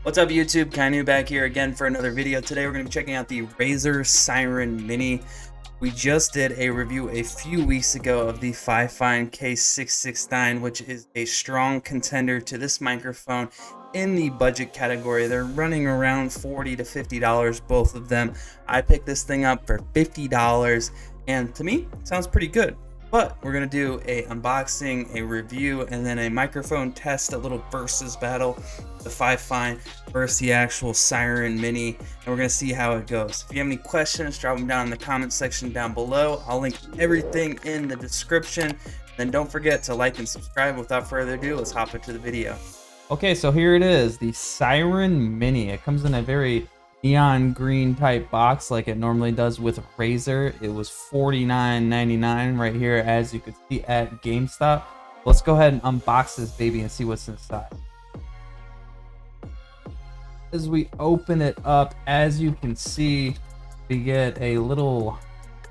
What's up YouTube? Kainu back here again for another video. Today we're going to be checking out the Razer SEIREN Mini. We just did a review a few weeks ago of the Fifine K669, which is a strong contender to this microphone in the budget category. They're running around $40 to $50, both of them. I picked this thing up for $50, and to me, it sounds pretty good. But we're going to do a unboxing, a review, and then a microphone test, a little versus battle, the Fifine versus the actual SEIREN Mini, and we're going to see how it goes. If you have any questions, drop them down in the comment section down below. I'll link everything in the description. Then don't forget to like and subscribe. Without further ado, let's hop into the video. Okay, so here it is, the SEIREN Mini. It comes in a very neon green type box like it normally does with Razer. It was $49.99 right here, as you could see at GameStop. Let's go ahead and unbox this baby and see what's inside. As we open it up, as you can see, we get a little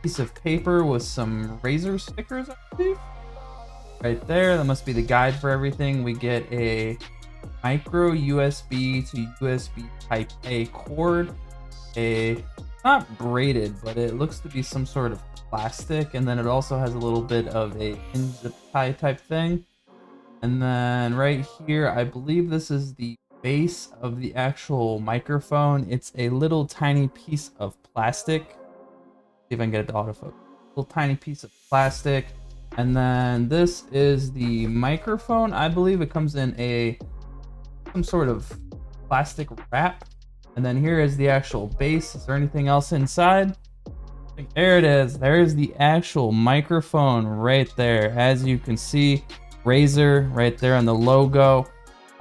piece of paper with some Razer stickers, I believe. Right there, that must be the guide for everything. We get a micro USB to USB type A cord, not braided, but it looks to be some sort of plastic, and then it also has a little bit of a zip tie type thing. And then right here, I believe this is the base of the actual microphone. It's a little tiny piece of plastic. See if I can get it to autofocus. Little tiny piece of plastic. And then this is the microphone. I believe it comes in some sort of plastic wrap. And then here is the actual base. Is there anything else inside? There it is. There's the actual microphone right there. As you can see, Razer right there on the logo.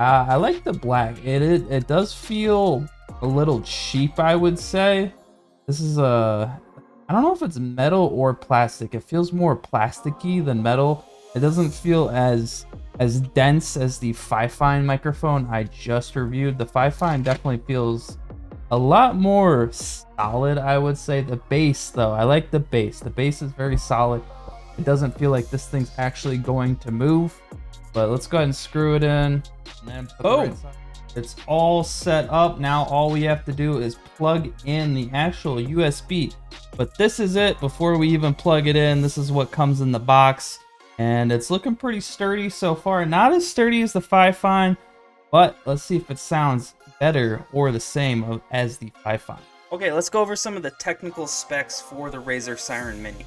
I like the black. It does feel a little cheap, I would say. This is I don't know if it's metal or plastic. It feels more plasticky than metal. It doesn't feel as dense as the Fifine microphone I just reviewed. The Fifine definitely feels a lot more solid, I would say. The bass, though, I like the bass. The bass is very solid. It doesn't feel like this thing's actually going to move. But let's go ahead and screw it in. Boom! It's all set up. Now all we have to do is plug in the actual USB. But this is it. Before we even plug it in, this is what comes in the box. And it's looking pretty sturdy so far. Not as sturdy as the Fifine, but let's see if it sounds better or the same as the Fifine. Okay, let's go over some of the technical specs for the Razer SEIREN Mini.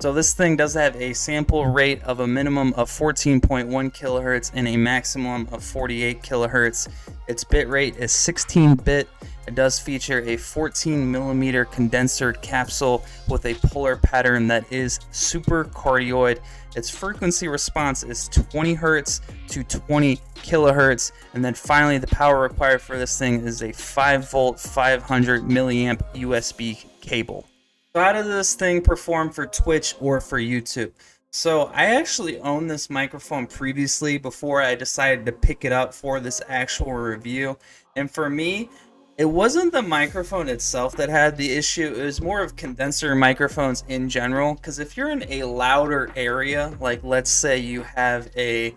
So this thing does have a sample rate of a minimum of 14.1 kilohertz and a maximum of 48 kilohertz. Its bit rate is 16-bit. It does feature a 14mm condenser capsule with a polar pattern that is super cardioid. Its frequency response is 20 hertz to 20 kilohertz. And then finally, the power required for this thing is a 5-volt, 500 milliamp USB cable. So how does this thing perform for Twitch or for YouTube? So I actually owned this microphone previously before I decided to pick it up for this actual review. And for me, it wasn't the microphone itself that had the issue. It was more of condenser microphones in general. Because if you're in a louder area, like let's say you have a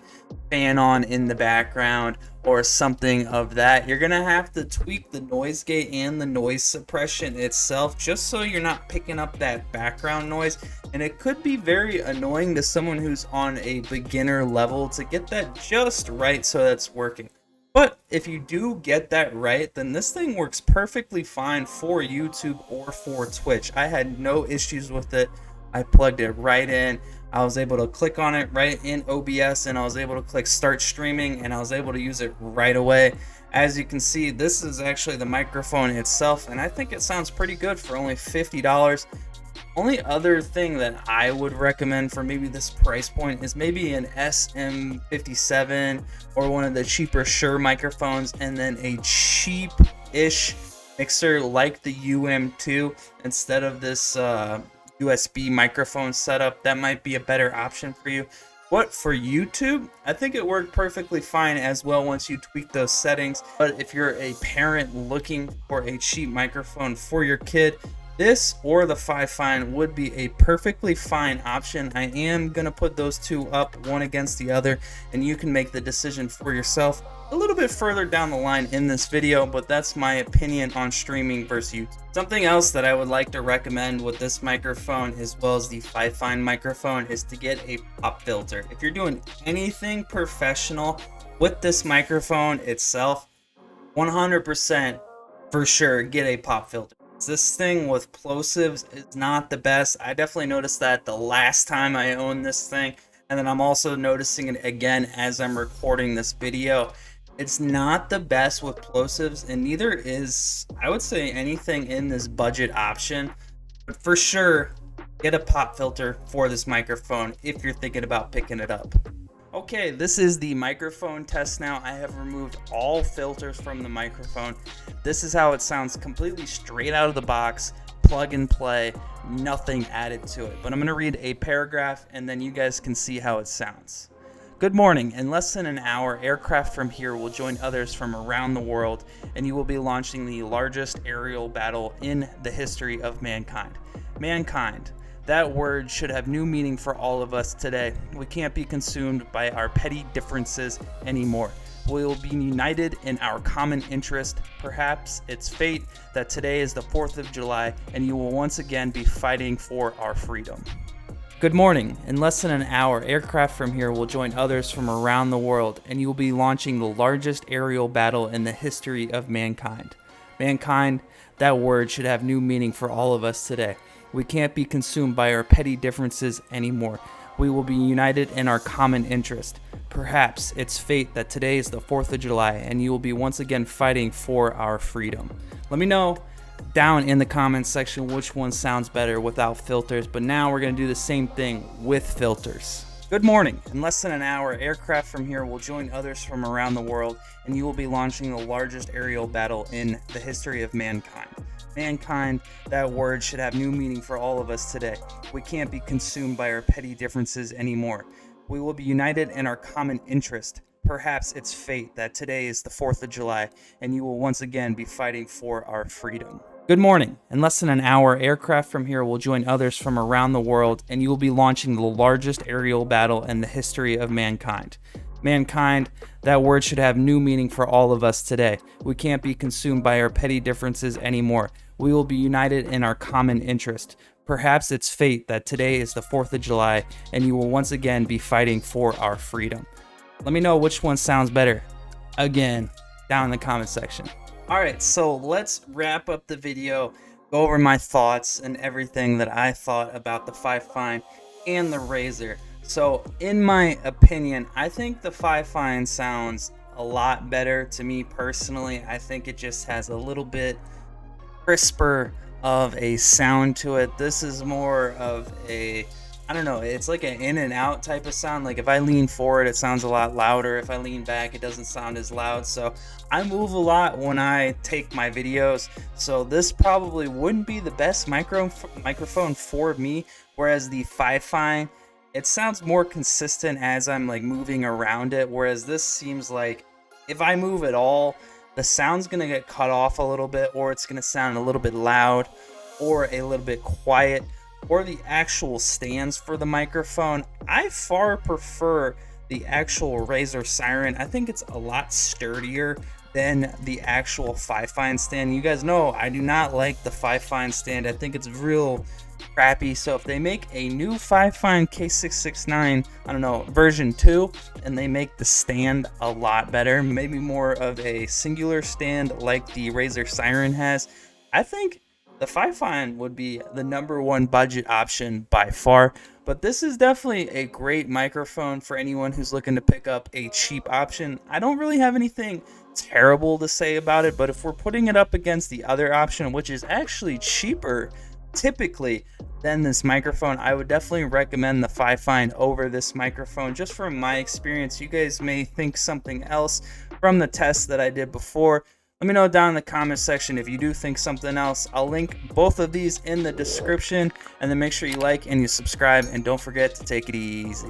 fan on in the background or something of that, you're gonna have to tweak the noise gate and the noise suppression itself just so you're not picking up that background noise. And it could be very annoying to someone who's on a beginner level to get that just right so that's working. But if you do get that right, then this thing works perfectly fine for YouTube or for Twitch. I had no issues with it. I plugged it right in. I was able to click on it right in OBS, and I was able to click start streaming, and I was able to use it right away. As you can see, this is actually the microphone itself, and I think it sounds pretty good for only $50. Only other thing that I would recommend for maybe this price point is maybe an SM57 or one of the cheaper Shure microphones, and then a cheap-ish mixer like the UM2 instead of this USB microphone setup. That might be a better option for you. But for YouTube, I think it worked perfectly fine as well once you tweak those settings. But if you're a parent looking for a cheap microphone for your kid, This or the Fifine would be a perfectly fine option. I am going to put those two up one against the other, and you can make the decision for yourself a little bit further down the line in this video, but that's my opinion on streaming versus YouTube. Something else that I would like to recommend with this microphone as well as the Fifine microphone is to get a pop filter. If you're doing anything professional with this microphone itself, 100% for sure get a pop filter. This thing with plosives is not the best. I definitely noticed that the last time I owned this thing, and then I'm also noticing it again as I'm recording this video. It's not the best with plosives, and neither is, I would say, anything in this budget option. But for sure, get a pop filter for this microphone if you're thinking about picking it up. Okay, this is the microphone test now. I have removed all filters from the microphone. This is how it sounds completely straight out of the box, plug and play, nothing added to it. But I'm going to read a paragraph and then you guys can see how it sounds. Good morning. In less than an hour, aircraft from here will join others from around the world, and you will be launching the largest aerial battle in the history of mankind. Mankind. That word should have new meaning for all of us today. We can't be consumed by our petty differences anymore. We will be united in our common interest. Perhaps it's fate that today is the 4th of July and you will once again be fighting for our freedom. Good morning. In less than an hour, aircraft from here will join others from around the world, and you will be launching the largest aerial battle in the history of mankind. Mankind, that word should have new meaning for all of us today. We can't be consumed by our petty differences anymore. We will be united in our common interest. Perhaps it's fate that today is the 4th of July and you will be once again fighting for our freedom. Let me know down in the comments section which one sounds better without filters, but now we're going to do the same thing with filters. Good morning. In less than an hour, aircraft from here will join others from around the world, and you will be launching the largest aerial battle in the history of mankind. Mankind, that word should have new meaning for all of us today. We can't be consumed by our petty differences anymore. We will be united in our common interest. Perhaps it's fate that today is the 4th of July and you will once again be fighting for our freedom. Good morning. In less than an hour, aircraft from here will join others from around the world, and you will be launching the largest aerial battle in the history of mankind. Mankind, that word should have new meaning for all of us today. We can't be consumed by our petty differences anymore. We will be united in our common interest. Perhaps it's fate that today is the 4th of July and you will once again be fighting for our freedom. Let me know which one sounds better, again, down in the comment section. Alright, so let's wrap up the video, go over my thoughts and everything that I thought about the Fifine and the Razer. So, in my opinion, I think the Fifine sounds a lot better to me personally. I think it just has a little bit crisper of a sound to it. This is more of a, I don't know, it's like an in and out type of sound. Like if I lean forward, it sounds a lot louder. If I lean back, it doesn't sound as loud. So I move a lot when I take my videos. So this probably wouldn't be the best microphone for me. Whereas the Fifine, it sounds more consistent as I'm like moving around it. Whereas this seems like if I move at all, the sound's gonna get cut off a little bit, or it's gonna sound a little bit loud or a little bit quiet. Or the actual stands for the microphone, I far prefer the actual Razer SEIREN. I think it's a lot sturdier than the actual Fifine stand. You guys know I do not like the Fifine stand. I think it's real crappy. So if they make a new Fifine K669, I don't know, version 2, and they make the stand a lot better, maybe more of a singular stand like the Razer SEIREN has, I think the Fifine would be the #1 budget option by far. But this is definitely a great microphone for anyone who's looking to pick up a cheap option. I don't really have anything terrible to say about it, but if we're putting it up against the other option, which is actually cheaper typically than this microphone, I would definitely recommend the Fifine over this microphone. Just from my experience, you guys may think something else from the test that I did before. Let me know down in the comment section if you do think something else. I'll link both of these in the description, and then make sure you like and you subscribe, and don't forget to take it easy.